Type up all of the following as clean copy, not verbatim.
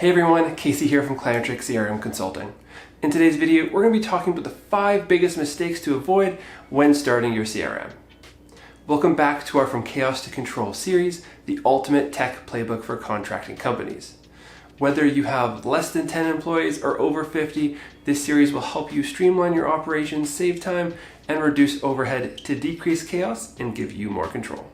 Hey everyone, Casey here from Clientric CRM Consulting. In today's video, we're going to be talking about the 5 biggest mistakes to avoid when starting your CRM. Welcome back to our From Chaos to Control series, the ultimate tech playbook for contracting companies. Whether you have less than 10 employees or over 50, this series will help you streamline your operations, save time, and reduce overhead to decrease chaos and give you more control.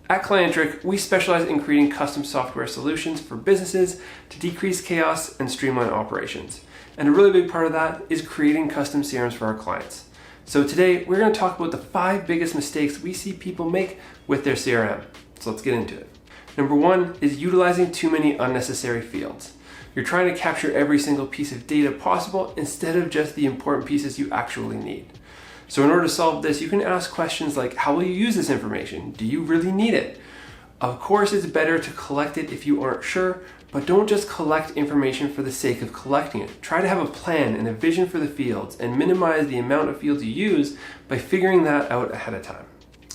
At Clientric, we specialize in creating custom software solutions for businesses to decrease chaos and streamline operations. And a really big part of that is creating custom CRMs for our clients. So today, we're going to talk about the 5 biggest mistakes we see people make with their CRM. So let's get into it. Number 1 is utilizing too many unnecessary fields. You're trying to capture every single piece of data possible instead of just the important pieces you actually need. So in order to solve this, you can ask questions like, how will you use this information? Do you really need it? Of course, it's better to collect it if you aren't sure, but don't just collect information for the sake of collecting it. Try to have a plan and a vision for the fields and minimize the amount of fields you use by figuring that out ahead of time.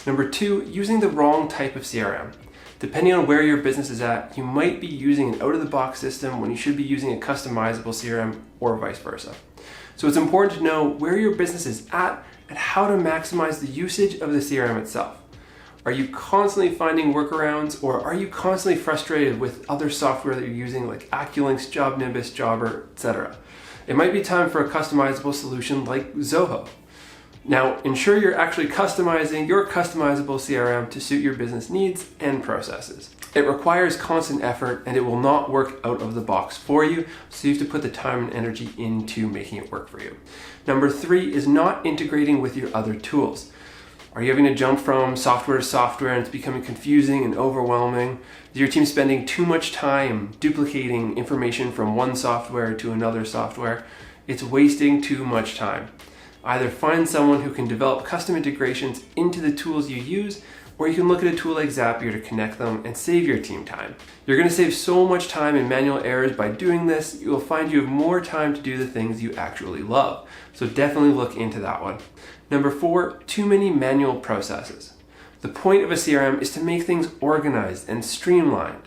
Number 2, using the wrong type of CRM. Depending on where your business is at, you might be using an out-of-the-box system when you should be using a customizable CRM or vice versa. So it's important to know where your business is at and how to maximize the usage of the CRM itself. Are you constantly finding workarounds, or are you constantly frustrated with other software that you're using like Acculinks, JobNimbus, Jobber, etc.? It might be time for a customizable solution like Zoho. Now, ensure you're actually customizing your customizable CRM to suit your business needs and processes. It requires constant effort and it will not work out of the box for you, so you have to put the time and energy into making it work for you. Number 3 is not integrating with your other tools. Are you having to jump from software to software and it's becoming confusing and overwhelming? Is your team spending too much time duplicating information from one software to another software? It's wasting too much time. Either find someone who can develop custom integrations into the tools you use, or you can look at a tool like Zapier to connect them and save your team time. You're going to save so much time in manual errors by doing this. You will find you have more time to do the things you actually love. So definitely look into that one. Number 4, too many manual processes. The point of a CRM is to make things organized and streamlined.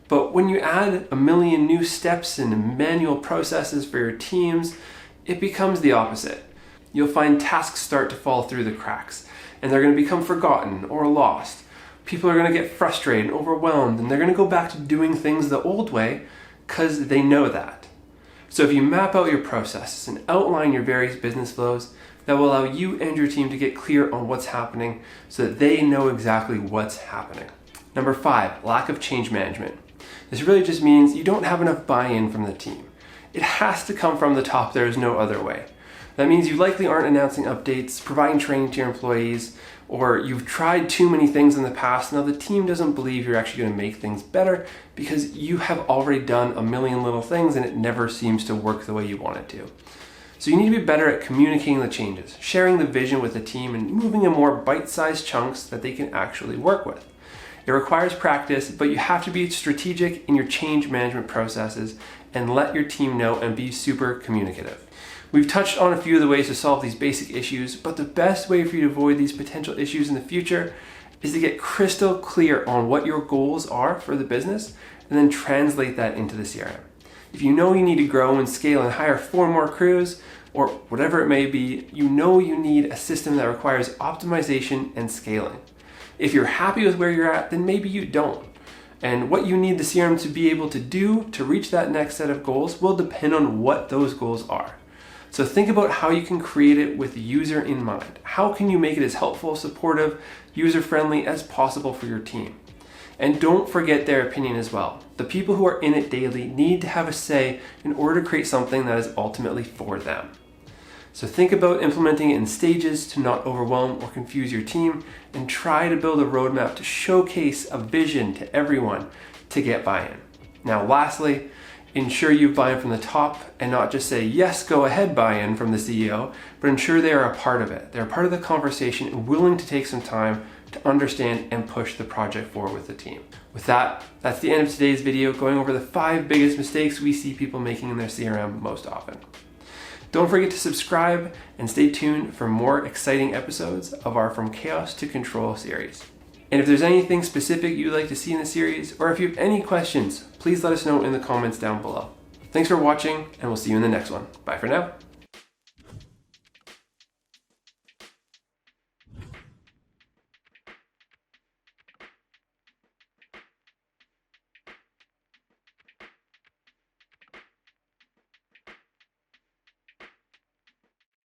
But when you add a million new steps and manual processes for your teams, it becomes the opposite. You'll find tasks start to fall through the cracks, and they're going to become forgotten or lost. People are going to get frustrated and overwhelmed, and they're going to go back to doing things the old way because they know that. So if you map out your processes and outline your various business flows, that will allow you and your team to get clear on what's happening so that they know exactly what's happening. Number 5, lack of change management. This really just means you don't have enough buy-in from the team. It has to come from the top. There is no other way. That means you likely aren't announcing updates, providing training to your employees, or you've tried too many things in the past. Now the team doesn't believe you're actually going to make things better because you have already done a million little things and it never seems to work the way you want it to. So you need to be better at communicating the changes, sharing the vision with the team, and moving in more bite-sized chunks that they can actually work with. It requires practice, but you have to be strategic in your change management processes and let your team know and be super communicative. We've touched on a few of the ways to solve these basic issues, but the best way for you to avoid these potential issues in the future is to get crystal clear on what your goals are for the business and then translate that into the CRM. If you know you need to grow and scale and hire 4 more crews, or whatever it may be, you know you need a system that requires optimization and scaling. If you're happy with where you're at, then maybe you don't. And what you need the CRM to be able to do to reach that next set of goals will depend on what those goals are. So think about how you can create it with the user in mind. How can you make it as helpful, supportive, user-friendly as possible for your team? And don't forget their opinion as well. The people who are in it daily need to have a say in order to create something that is ultimately for them. So think about implementing it in stages to not overwhelm or confuse your team, and try to build a roadmap to showcase a vision to everyone to get buy-in. Now lastly, ensure you buy in from the top and not just say, yes, go ahead, buy-in from the CEO, but ensure they are a part of it. They're part of the conversation and willing to take some time to understand and push the project forward with the team. With that, that's the end of today's video, going over the 5 biggest mistakes we see people making in their CRM most often. Don't forget to subscribe and stay tuned for more exciting episodes of our From Chaos to Control series. And if there's anything specific you'd like to see in the series, or if you have any questions, please let us know in the comments down below. Thanks for watching, and we'll see you in the next one. Bye for now.